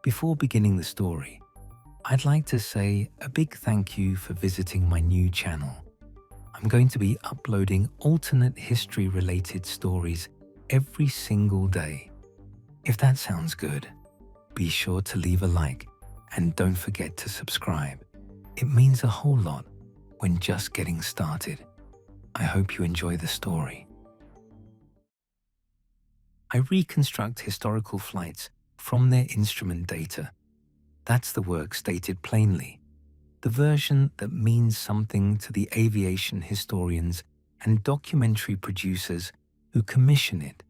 Before beginning the story, I'd like to say a big thank you for visiting my new channel. I'm going to be uploading alternate history-related stories every single day. If that sounds good, be sure to leave a like and don't forget to subscribe. It means a whole lot when just getting started. I hope you enjoy the story. I reconstruct historical flights from their instrument data. That's the work stated plainly, the version that means something to the aviation historians and documentary producers who commission it,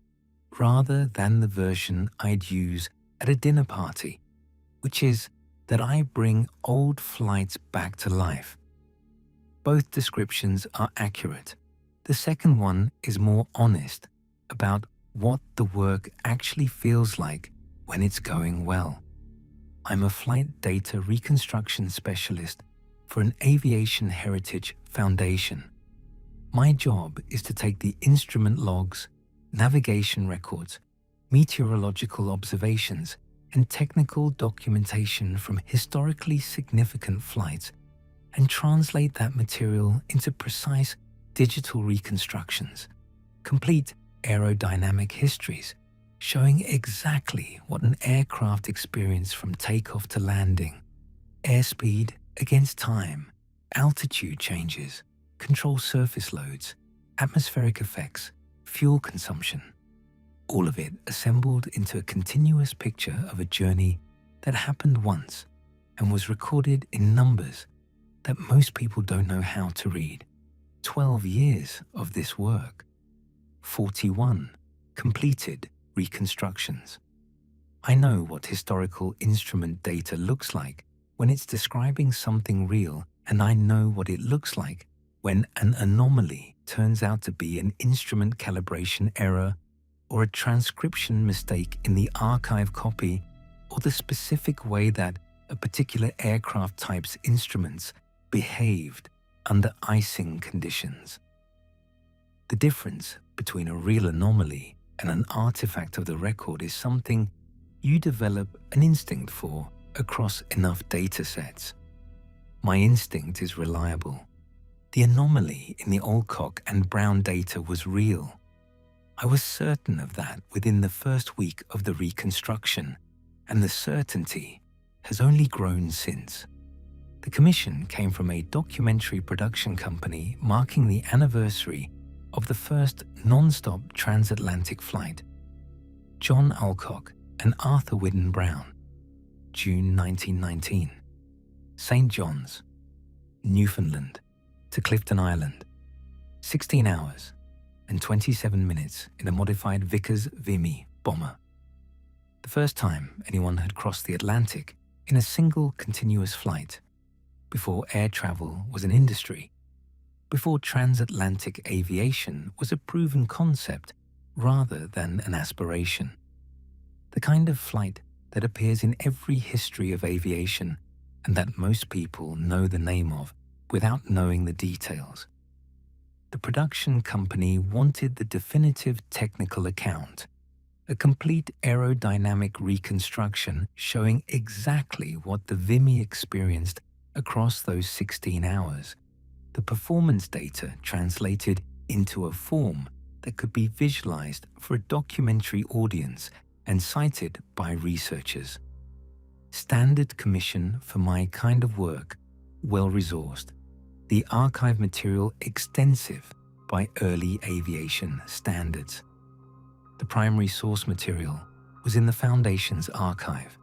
rather than the version I'd use at a dinner party, which is that I bring old flights back to life. Both descriptions are accurate. The second one is more honest about what the work actually feels like when it's going well. I'm a flight data reconstruction specialist for an aviation heritage foundation. My job is to take the instrument logs, navigation records, meteorological observations, and technical documentation from historically significant flights and translate that material into precise digital reconstructions, complete aerodynamic histories, showing exactly what an aircraft experienced from takeoff to landing, airspeed against time, altitude changes, control surface loads, atmospheric effects, fuel consumption. All of it assembled into a continuous picture of a journey that happened once and was recorded in numbers that most people don't know how to read. 12 years of this work. 41 completed reconstructions. I know what historical instrument data looks like when it's describing something real, and I know what it looks like when an anomaly turns out to be an instrument calibration error or a transcription mistake in the archive copy, or the specific way that a particular aircraft type's instruments behaved under icing conditions. The difference between a real anomaly and an artifact of the record is something you develop an instinct for across enough data sets. My instinct is reliable. The anomaly in the Alcock and Brown data was real. I was certain of that within the first week of the reconstruction, and the certainty has only grown since. The commission came from a documentary production company marking the anniversary of the first non-stop transatlantic flight. John Alcock and Arthur Whidden Brown, June 1919. St. John's, Newfoundland to Clifton Island, 16 hours and 27 minutes in a modified Vickers Vimy bomber. The first time anyone had crossed the Atlantic in a single continuous flight, before air travel was an industry, before transatlantic aviation was a proven concept rather than an aspiration. The kind of flight that appears in every history of aviation and that most people know the name of without knowing the details. The production company wanted the definitive technical account, a complete aerodynamic reconstruction showing exactly what the Vimy experienced across those 16 hours. The performance data translated into a form that could be visualized for a documentary audience and cited by researchers. Standard commission for my kind of work, well-resourced. The archive material extensive by early aviation standards. The primary source material was in the Foundation's archive.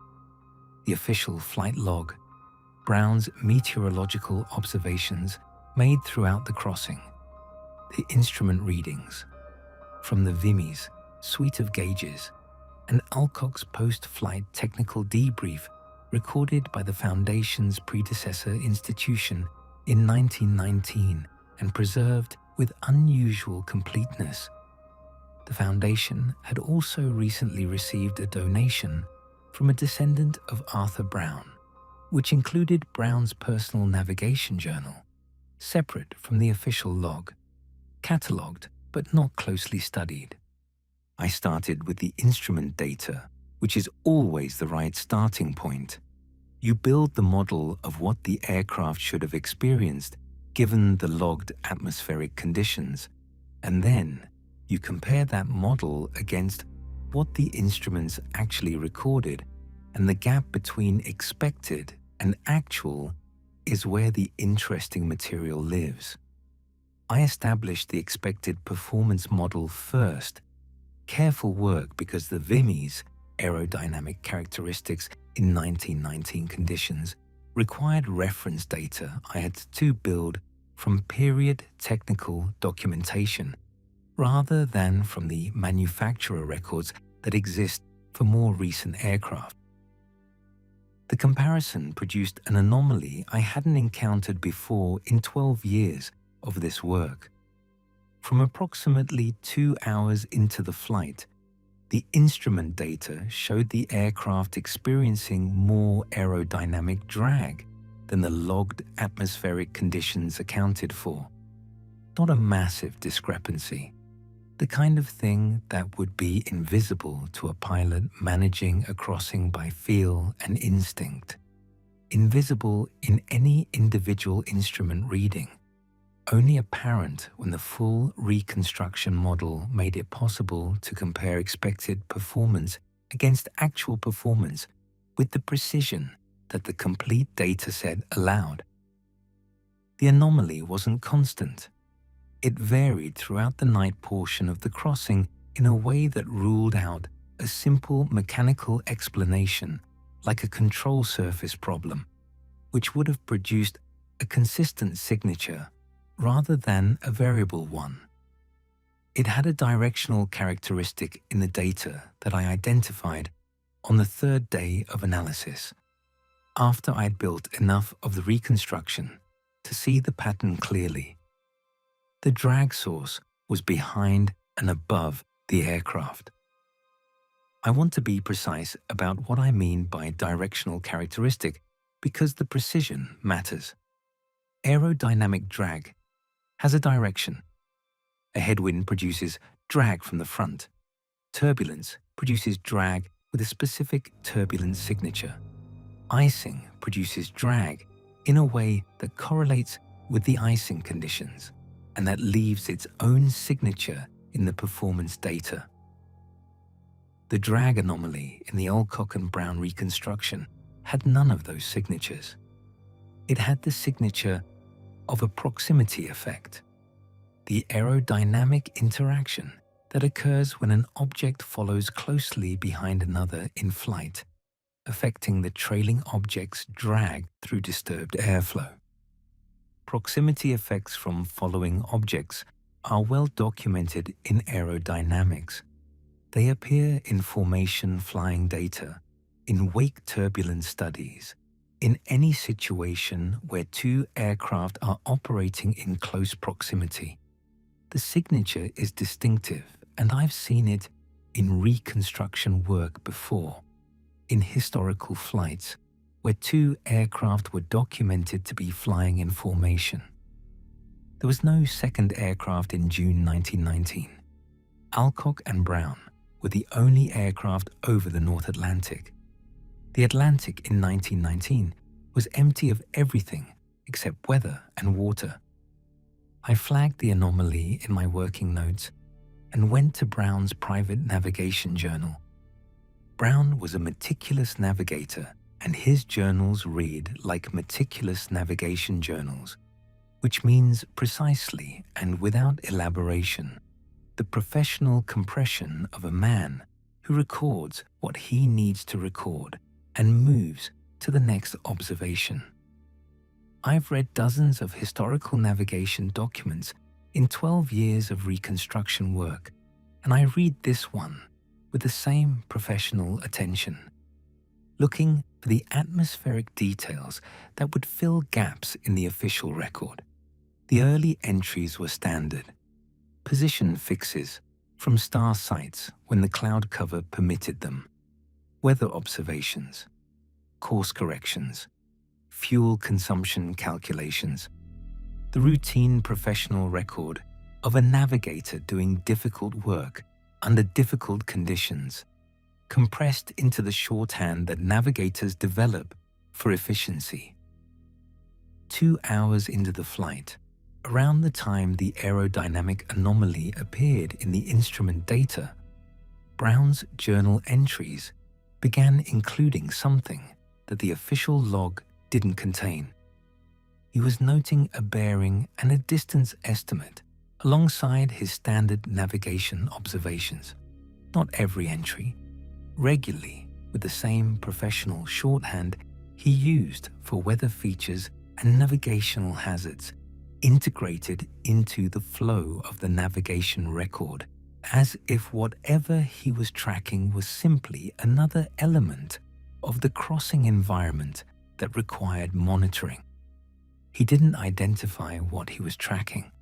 The official flight log, Brown's meteorological observations made throughout the crossing, the instrument readings from the Vimy's suite of gauges, and Alcock's post-flight technical debrief recorded by the Foundation's predecessor institution in 1919 and preserved with unusual completeness. The Foundation had also recently received a donation from a descendant of Arthur Brown, which included Brown's personal navigation journal, separate from the official log, catalogued but not closely studied. I started with the instrument data which is always the right starting point. You build the model of what the aircraft should have experienced given the logged atmospheric conditions, and then you compare that model against what the instruments actually recorded, and the gap between expected and actual is where the interesting material lives. I established the expected performance model first. Careful work because the VIMI's aerodynamic characteristics in 1919 conditions required reference data I had to build from period technical documentation rather than from the manufacturer records that exist for more recent aircraft. The comparison produced an anomaly I hadn't encountered before in 12 years of this work. From approximately 2 hours into the flight, the instrument data showed the aircraft experiencing more aerodynamic drag than the logged atmospheric conditions accounted for. Not a massive discrepancy, the kind of thing that would be invisible to a pilot managing a crossing by feel and instinct, invisible in any individual instrument reading, only apparent when the full reconstruction model made it possible to compare expected performance against actual performance with the precision that the complete dataset allowed. The anomaly wasn't constant. It varied throughout the night portion of the crossing in a way that ruled out a simple mechanical explanation like a control surface problem, which would have produced a consistent signature rather than a variable one. It had a directional characteristic in the data that I identified on the third day of analysis, after I'd built enough of the reconstruction to see the pattern clearly. The drag source was behind and above the aircraft. I want to be precise about what I mean by directional characteristic because the precision matters. Aerodynamic drag has a direction. A headwind produces drag from the front. Turbulence produces drag with a specific turbulence signature. Icing produces drag in a way that correlates with the icing conditions and that leaves its own signature in the performance data. The drag anomaly in the Alcock and Brown reconstruction had none of those signatures. It had the signature of a proximity effect, the aerodynamic interaction that occurs when an object follows closely behind another in flight, affecting the trailing object's drag through disturbed airflow. Proximity effects from following objects are well documented in aerodynamics. They appear in formation flying data, in wake turbulence studies, in any situation where two aircraft are operating in close proximity. The signature is distinctive, and I've seen it in reconstruction work before, in historical flights, where two aircraft were documented to be flying in formation. There was no second aircraft in June 1919. Alcock and Brown were the only aircraft over the North Atlantic. The Atlantic in 1919 was empty of everything except weather and water. I flagged the anomaly in my working notes and went to Brown's private navigation journal. Brown was a meticulous navigator, and his journals read like meticulous navigation journals, which means precisely and without elaboration, the professional compression of a man who records what he needs to record and moves to the next observation. I've read dozens of historical navigation documents in 12 years of reconstruction work, and I read this one with the same professional attention, looking for the atmospheric details that would fill gaps in the official record. The early entries were standard. Position fixes from star sites when the cloud cover permitted them, weather observations, course corrections, fuel consumption calculations, the routine professional record of a navigator doing difficult work under difficult conditions, compressed into the shorthand that navigators develop for efficiency. 2 hours into the flight, around the time the aerodynamic anomaly appeared in the instrument data, Brown's journal entries began including something that the official log didn't contain. He was noting a bearing and a distance estimate alongside his standard navigation observations. Not every entry, regularly with the same professional shorthand he used for weather features and navigational hazards, integrated into the flow of the navigation record, as if whatever he was tracking was simply another element of the crossing environment that required monitoring. He didn't identify what he was tracking.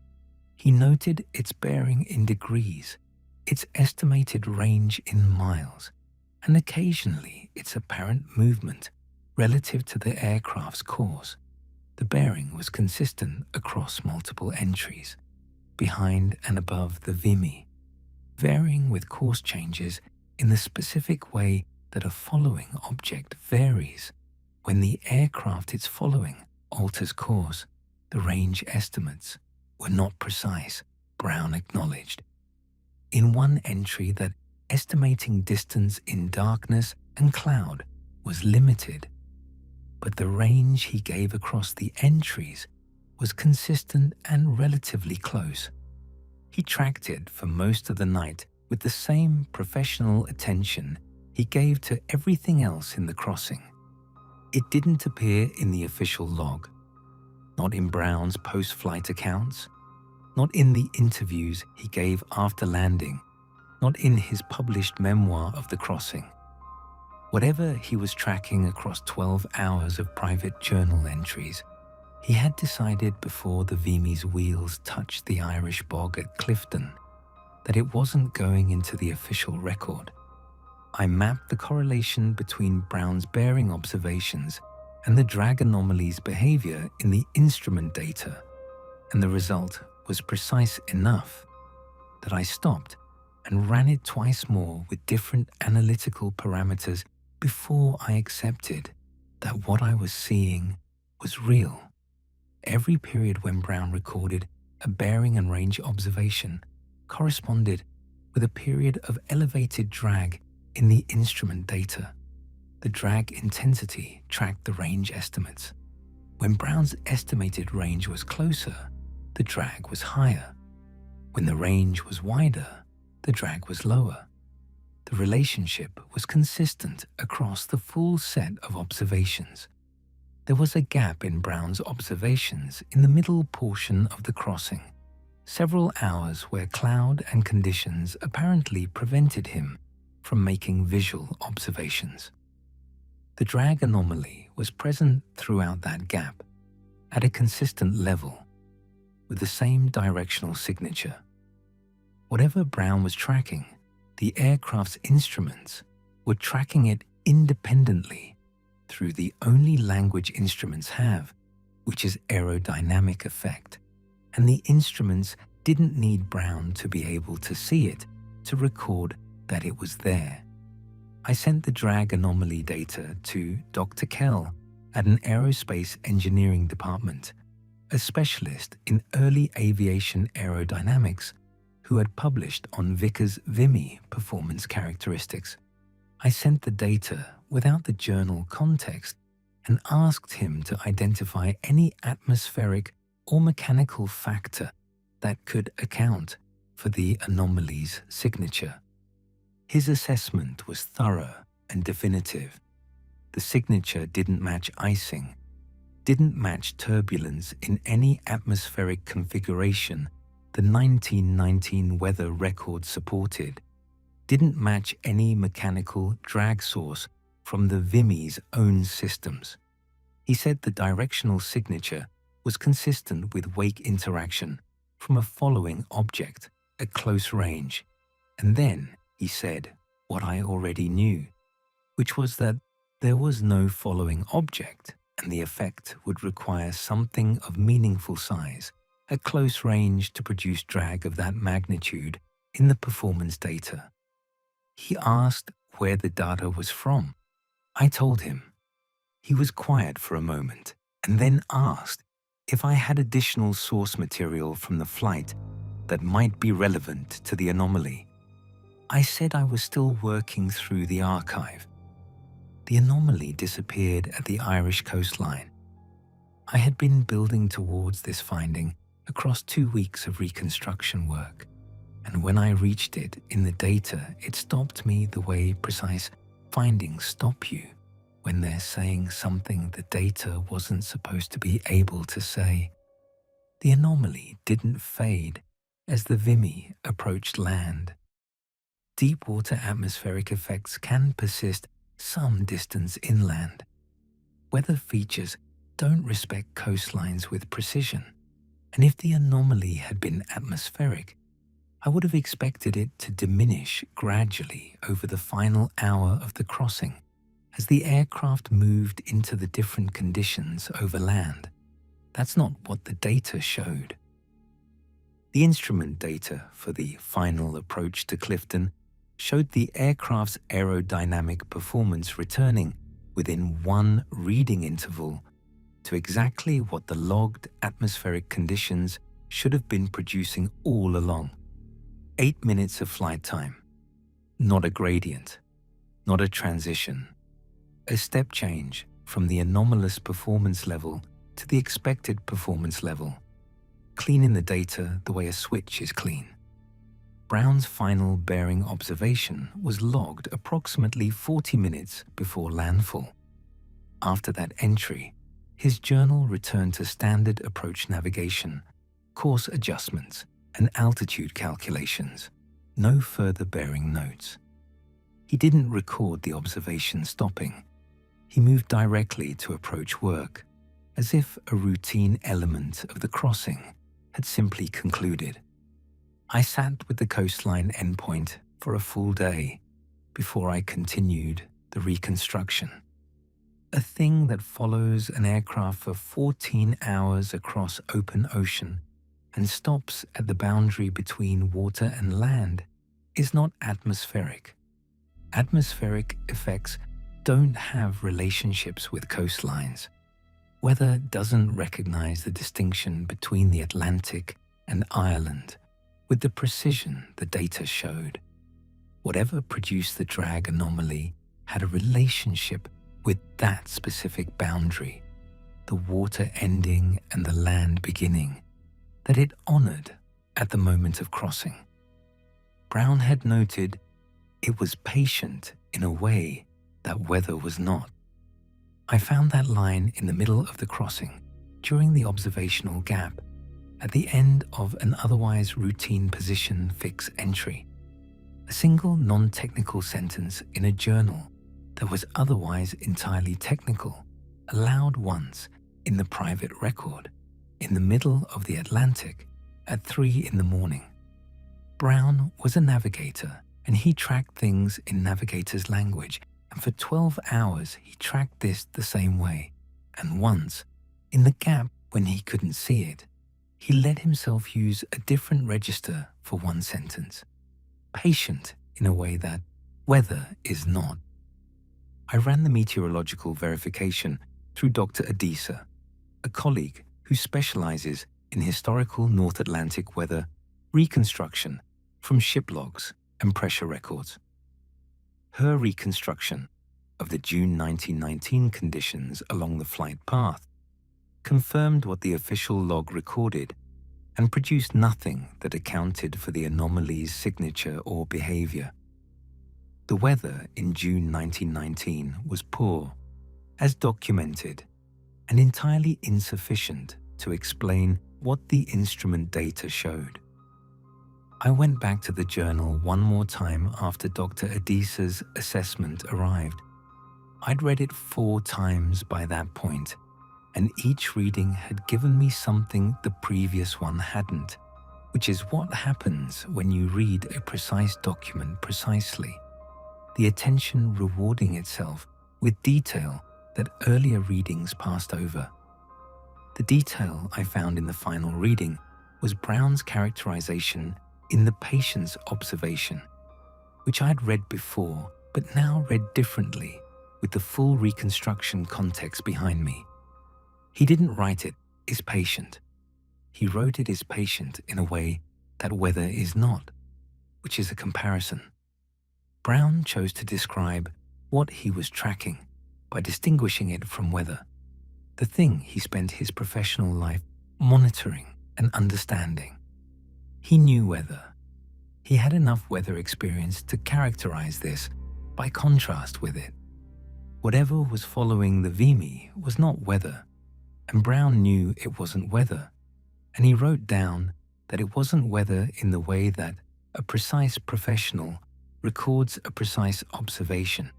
He noted its bearing in degrees, its estimated range in miles, and occasionally its apparent movement relative to the aircraft's course. The bearing was consistent across multiple entries, behind and above the Vimy, varying with course changes in the specific way that a following object varies. When the aircraft it's following alters course, the range estimates were not precise, Brown acknowledged. In one entry, that estimating distance in darkness and cloud was limited, but the range he gave across the entries was consistent and relatively close. He tracked it for most of the night with the same professional attention he gave to everything else in the crossing. It didn't appear in the official log, not in Brown's post-flight accounts, not in the interviews he gave after landing, not in his published memoir of the crossing. Whatever he was tracking across 12 hours of private journal entries, he had decided before the Vimy's wheels touched the Irish bog at Clifton that it wasn't going into the official record. I mapped the correlation between Brown's bearing observations and the drag anomaly's behavior in the instrument data, and the result was precise enough that I stopped and ran it twice more with different analytical parameters before I accepted that what I was seeing was real. Every period when Brown recorded a bearing and range observation corresponded with a period of elevated drag in the instrument data. The drag intensity tracked the range estimates. When Brown's estimated range was closer, the drag was higher. When the range was wider, the drag was lower. The relationship was consistent across the full set of observations. There was a gap in Brown's observations in the middle portion of the crossing, several hours where cloud and conditions apparently prevented him from making visual observations. The drag anomaly was present throughout that gap, at a consistent level, with the same directional signature. Whatever Brown was tracking, the aircraft's instruments were tracking it independently through the only language instruments have, which is aerodynamic effect, and the instruments didn't need Brown to be able to see it to record that it was there. I sent the drag anomaly data to Dr. Kell at an aerospace engineering department, a specialist in early aviation aerodynamics who had published on Vickers' Vimy performance characteristics. I sent the data without the journal context and asked him to identify any atmospheric or mechanical factor that could account for the anomaly's signature. His assessment was thorough and definitive. The signature didn't match icing, didn't match turbulence in any atmospheric configuration the 1919 weather record supported, didn't match any mechanical drag source from the Vimy's own systems. He said the directional signature was consistent with wake interaction from a following object at close range, and then he said what I already knew, which was that there was no following object and the effect would require something of meaningful size at close range to produce drag of that magnitude in the performance data. He asked where the data was from. I told him. He was quiet for a moment and then asked if I had additional source material from the flight that might be relevant to the anomaly. I said I was still working through the archive. The anomaly disappeared at the Irish coastline. I had been building towards this finding across 2 weeks of reconstruction work, and when I reached it in the data, it stopped me the way precise findings stop you when they're saying something the data wasn't supposed to be able to say. The anomaly didn't fade as the Vimy approached land. Deep water atmospheric effects can persist some distance inland. Weather features don't respect coastlines with precision, and if the anomaly had been atmospheric, I would have expected it to diminish gradually over the final hour of the crossing as the aircraft moved into the different conditions over land. That's not what the data showed. The instrument data for the final approach to Clifton showed the aircraft's aerodynamic performance returning within one reading interval to exactly what the logged atmospheric conditions should have been producing all along. 8 minutes of flight time. Not a gradient, not a transition. A step change from the anomalous performance level to the expected performance level. Clean in the data the way a switch is clean. Brown's final bearing observation was logged approximately 40 minutes before landfall. After that entry, his journal returned to standard approach navigation, course adjustments, and altitude calculations. No further bearing notes. He didn't record the observation stopping. He moved directly to approach work, as if a routine element of the crossing had simply concluded. I sat with the coastline endpoint for a full day before I continued the reconstruction. A thing that follows an aircraft for 14 hours across open ocean and stops at the boundary between water and land is not atmospheric. Atmospheric effects don't have relationships with coastlines. Weather doesn't recognize the distinction between the Atlantic and Ireland with the precision the data showed. Whatever produced the drag anomaly had a relationship with that specific boundary, the water ending and the land beginning, that it honored at the moment of crossing. Brown had noted it was patient in a way that weather was not. I found that line in the middle of the crossing during the observational gap at the end of an otherwise routine position fix entry. A single non-technical sentence in a journal that was otherwise entirely technical, allowed once in the private record, in the middle of the Atlantic at 3 in the morning. Brown was a navigator, and he tracked things in navigator's language, and for 12 hours he tracked this the same way. And once, in the gap when he couldn't see it, he let himself use a different register for one sentence. Patient in a way that weather is not. I ran the meteorological verification through Dr. Adisa, a colleague who specializes in historical North Atlantic weather reconstruction from ship logs and pressure records. Her reconstruction of the June 1919 conditions along the flight path confirmed what the official log recorded and produced nothing that accounted for the anomaly's signature or behavior. The weather in June 1919 was poor, as documented, and entirely insufficient to explain what the instrument data showed. I went back to the journal one more time after Dr. Adisa's assessment arrived. I'd read it 4 times by that point, and each reading had given me something the previous one hadn't, which is what happens when you read a precise document precisely. The attention rewarding itself with detail that earlier readings passed over. The detail I found in the final reading was Brown's characterization in the patient's observation, which I had read before but now read differently with the full reconstruction context behind me. He didn't write it is patient. He wrote it is patient in a way that weather is not, which is a comparison. Brown chose to describe what he was tracking by distinguishing it from weather, the thing he spent his professional life monitoring and understanding. He knew weather. He had enough weather experience to characterize this by contrast with it. Whatever was following the Vimy was not weather, and Brown knew it wasn't weather, and he wrote down that it wasn't weather in the way that a precise professional records a precise observation.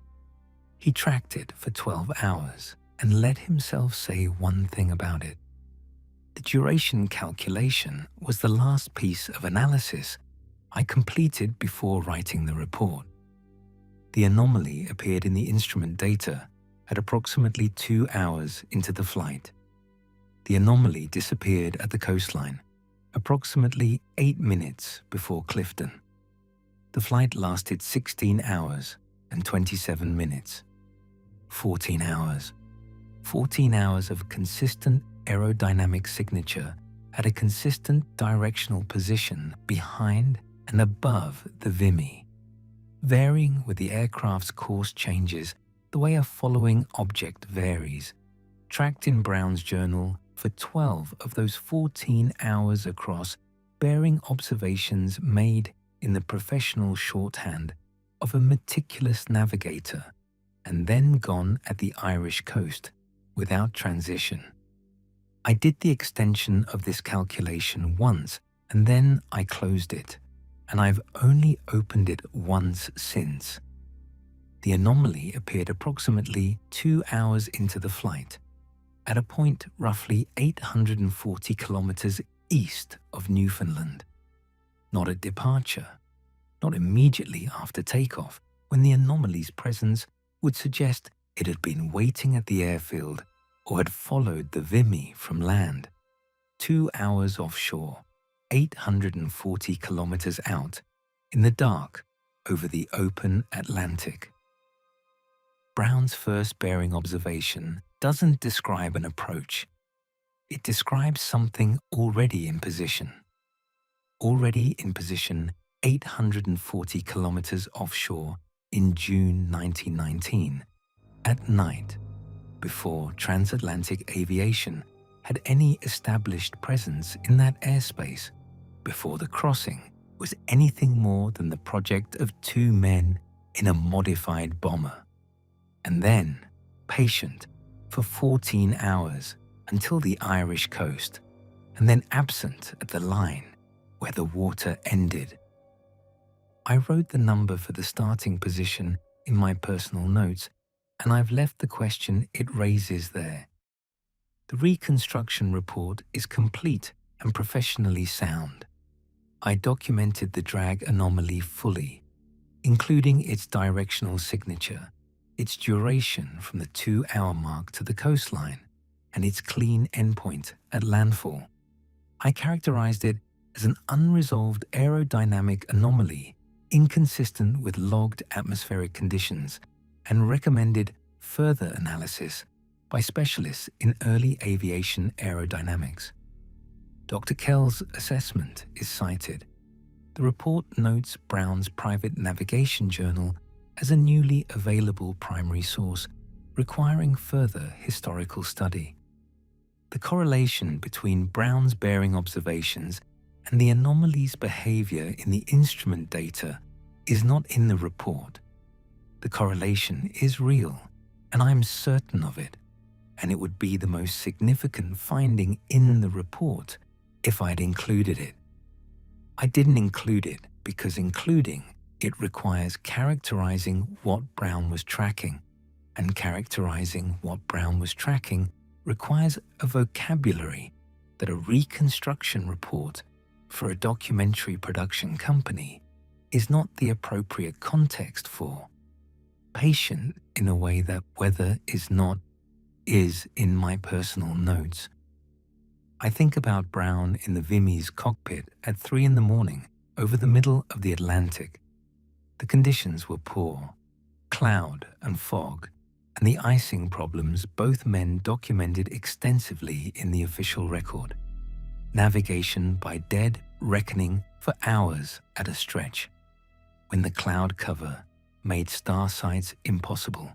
He tracked it for 12 hours and let himself say one thing about it. The duration calculation was the last piece of analysis I completed before writing the report. The anomaly appeared in the instrument data at approximately 2 hours into the flight. The anomaly disappeared at the coastline approximately 8 minutes before Clifton. The flight lasted 16 hours and 27 minutes. 14 hours. 14 hours of consistent aerodynamic signature at a consistent directional position behind and above the Vimy, varying with the aircraft's course changes the way a following object varies, tracked in Brown's journal for 12 of those 14 hours across, bearing observations made in the professional shorthand of a meticulous navigator, and then gone at the Irish coast without transition. I did the extension of this calculation once, and then I closed it, and I've only opened it once since. The anomaly appeared approximately 2 hours into the flight, at a point roughly 840 kilometers east of Newfoundland. Not at departure, not immediately after takeoff, when the anomaly's presence would suggest it had been waiting at the airfield or had followed the Vimy from land. 2 hours offshore, 840 kilometers out, in the dark, over the open Atlantic. Brown's first bearing observation doesn't describe an approach. It describes something already in position. Already in position 840 kilometers offshore in June 1919, at night, before transatlantic aviation had any established presence in that airspace, before the crossing was anything more than the project of 2 men in a modified bomber. And then, patient, for 14 hours until the Irish coast, and then absent at the line where the water ended. I wrote the number for the starting position in my personal notes, and I've left the question it raises there. The reconstruction report is complete and professionally sound. I documented the drag anomaly fully, including its directional signature, its duration from the 2-hour mark to the coastline, and its clean endpoint at landfall. I characterized it as an unresolved aerodynamic anomaly inconsistent with logged atmospheric conditions, and recommended further analysis by specialists in early aviation aerodynamics. Dr. Kell's assessment is cited. The report notes Brown's private navigation journal as a newly available primary source requiring further historical study. The correlation between Brown's bearing observations and the anomaly's behavior in the instrument data is not in the report. The correlation is real, and I'm certain of it, and it would be the most significant finding in the report if I'd included it. I didn't include it because including it requires characterizing what Brown was tracking, and characterizing what Brown was tracking requires a vocabulary that a reconstruction report for a documentary production company is not the appropriate context for. Patient in a way that weather is not is in my personal notes. I think about Brown in the Vimy's cockpit at 3 in the morning over the middle of the Atlantic. The conditions were poor. cloud and fog, and the icing problems both men documented extensively in the official record. Navigation by dead reckoning for hours at a stretch, when the cloud cover made star sights impossible.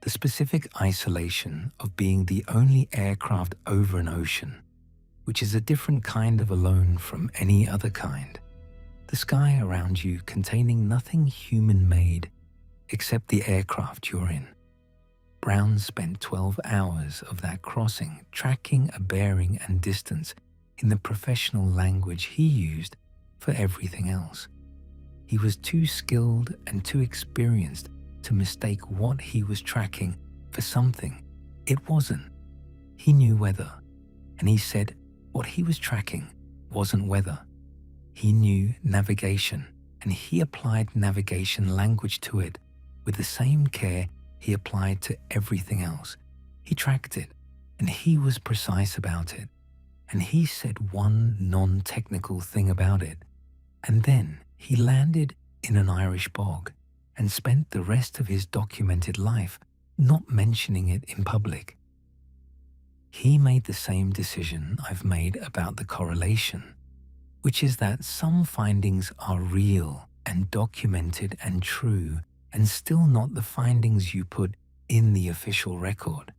The specific isolation of being the only aircraft over an ocean, which is a different kind of alone from any other kind. The sky around you containing nothing human-made except the aircraft you're in. Brown spent 12 hours of that crossing tracking a bearing and distance in the professional language he used for everything else. He was too skilled and too experienced to mistake what he was tracking for something it wasn't. He knew weather, and he said what he was tracking wasn't weather. He knew navigation, and he applied navigation language to it with the same care he applied to everything else. He tracked it, and he was precise about it, and he said one non-technical thing about it. And then he landed in an Irish bog and spent the rest of his documented life not mentioning it in public. He made the same decision I've made about the correlation, which is that some findings are real and documented and true, and still not the findings you put in the official record,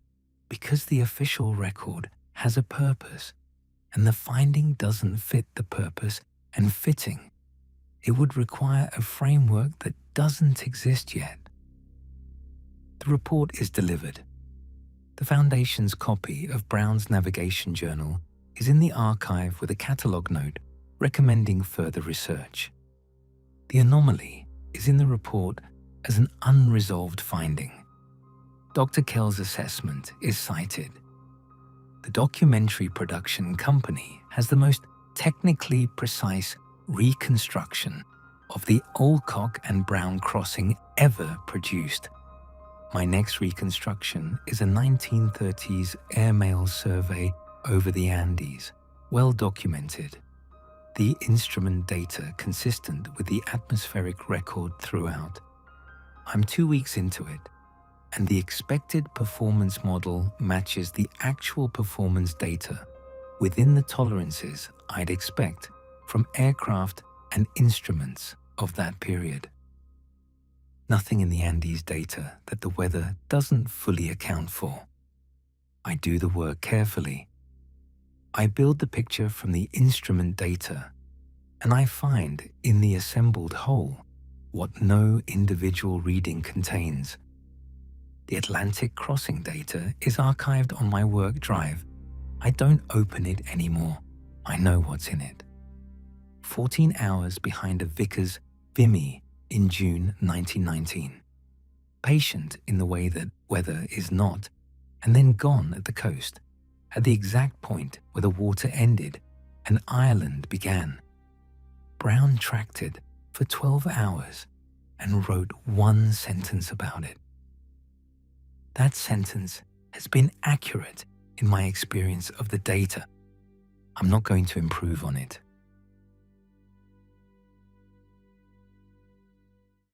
because the official record has a purpose, and the finding doesn't fit the purpose and fitting. It would require a framework that doesn't exist yet. The report is delivered. The Foundation's copy of Brown's navigation journal is in the archive with a catalogue note recommending further research. The anomaly is in the report as an unresolved finding. Dr. Kell's assessment is cited. The documentary production company has the most technically precise reconstruction of the Alcock and Brown crossing ever produced. My next reconstruction is a 1930s airmail survey over the Andes, well documented. The instrument data consistent with the atmospheric record throughout. I'm 2 weeks into it, and the expected performance model matches the actual performance data within the tolerances I'd expect from aircraft and instruments of that period. Nothing in the Andes data that the weather doesn't fully account for. I do the work carefully. I build the picture from the instrument data, and I find in the assembled whole what no individual reading contains. The Atlantic crossing data is archived on my work drive. I don't open it anymore. I know what's in it. 14 hours behind a Vickers Vimy in June 1919. Patient in the way that weather is not, and then gone at the coast, at the exact point where the water ended and Ireland began. Brown tracked it for 12 hours and wrote one sentence about it. That sentence has been accurate in my experience of the data. I'm not going to improve on it.